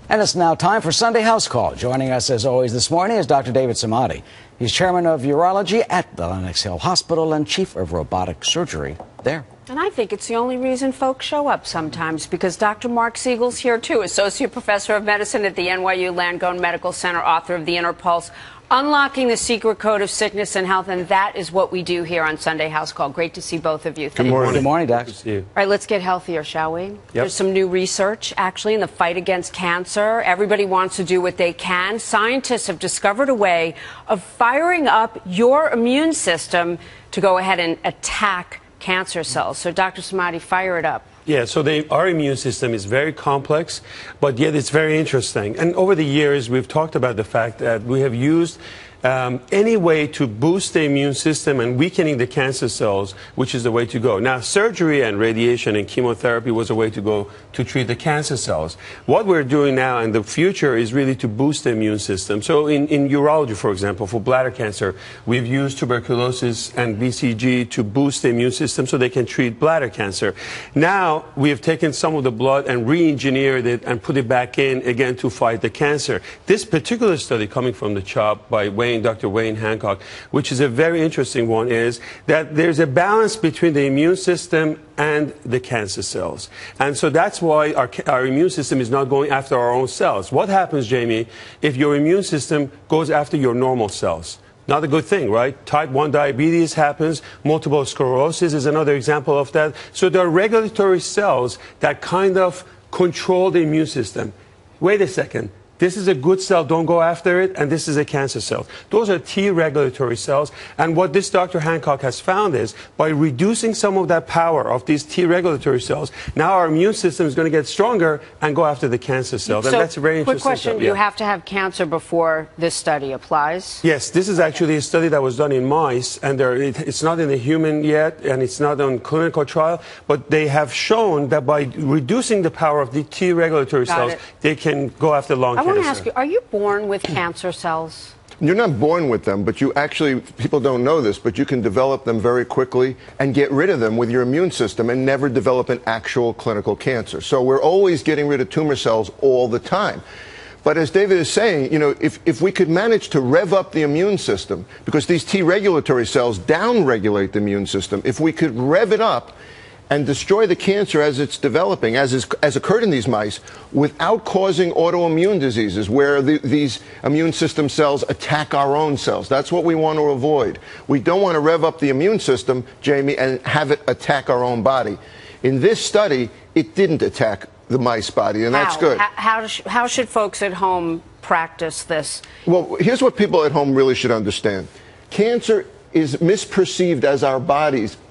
And it's now time for Sunday House Call. Joining us as always this morning is Dr. David Samadi. He's chairman of urology at the Lenox Hill Hospital and chief of robotic surgery there. And I think it's the only reason folks show up sometimes, because Dr. Mark Siegel's here too, associate professor of medicine at the NYU Langone Medical Center, author of The Inner Pulse, Unlocking the Secret Code of Sickness and Health, and that is what we do here on Sunday House Call. Great to see both of you. Good morning. Good morning, Doc. All right, let's get healthier, shall we? Yep. There's some new research, actually, in the fight against cancer. Everybody wants to do what they can. Scientists have discovered a way of firing up your immune system to go ahead and attack cancer cells. So, Dr. Samadi, fire it up. Yeah, so our immune system is very complex, but yet it's very interesting. And over the years, we've talked about the fact that we have used any way to boost the immune system and weakening the cancer cells, which is the way to go. Now, surgery and radiation and chemotherapy was a way to go to treat the cancer cells. What we're doing now in the future is really to boost the immune system. So in urology, for example, for bladder cancer, we've used tuberculosis and BCG to boost the immune system so they can treat bladder cancer. Now, we have taken some of the blood and re-engineered it and put it back in again to fight the cancer. This particular study coming from the CHOP by Dr. Wayne Hancock, which is a very interesting one, is that there's a balance between the immune system and the cancer cells. And so that's why our immune system is not going after our own cells. What happens, Jamie, if your immune system goes after your normal cells? Not a good thing, right? Type 1 diabetes happens. Multiple sclerosis is another example of that. So there are regulatory cells that kind of control the immune system. Wait a second. This is a good cell, don't go after it, and this is a cancer cell. Those are T regulatory cells, and what this Dr. Hancock has found is by reducing some of that power of these T regulatory cells, now our immune system is going to get stronger and go after the cancer cells. So, and that's a very interesting quick question, stuff. Yeah. You have to have cancer before this study applies? Yes, this is actually a study that was done in mice, and it's not in the human yet, and it's not on clinical trial, but they have shown that by reducing the power of the T regulatory cells, they can go after lung cancer. I want to ask you, are you born with cancer cells? You're not born with them, but you actually, people don't know this, but you can develop them very quickly and get rid of them with your immune system and never develop an actual clinical cancer. So we're always getting rid of tumor cells all the time. But as David is saying, you know, if we could manage to rev up the immune system, because these T regulatory cells downregulate the immune system, if we could rev it up and destroy the cancer as it's developing, as occurred in these mice, without causing autoimmune diseases where these immune system cells attack our own cells. That's what we want to avoid. We don't want to rev up the immune system, Jamie, and have it attack our own body. In this study, it didn't attack the mice body, and that's good. How should folks at home practice this? Well, here's what people at home really should understand. Cancer is misperceived as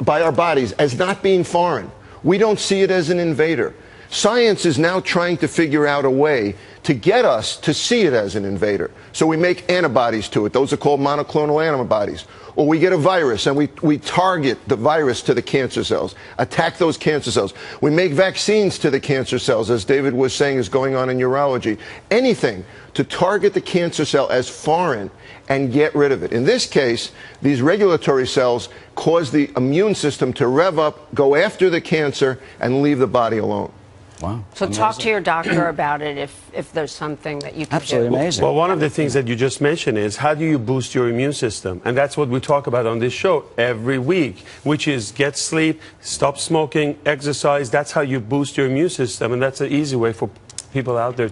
by our bodies as not being foreign. We don't see it as an invader. Science is now trying to figure out a way to get us to see it as an invader. So we make antibodies to it. Those are called monoclonal antibodies. Or we get a virus and we target the virus to the cancer cells, attack those cancer cells. We make vaccines to the cancer cells, as David was saying is going on in urology. Anything to target the cancer cell as foreign and get rid of it. In this case, these regulatory cells cause the immune system to rev up, go after the cancer, and leave the body alone. Wow. So amazing. Talk to your doctor about it if there's something that you can Absolutely do. Amazing. Well, one of the things that you just mentioned is how do you boost your immune system? And that's what we talk about on this show every week, which is get sleep, stop smoking, exercise. That's how you boost your immune system, and that's an easy way for people out there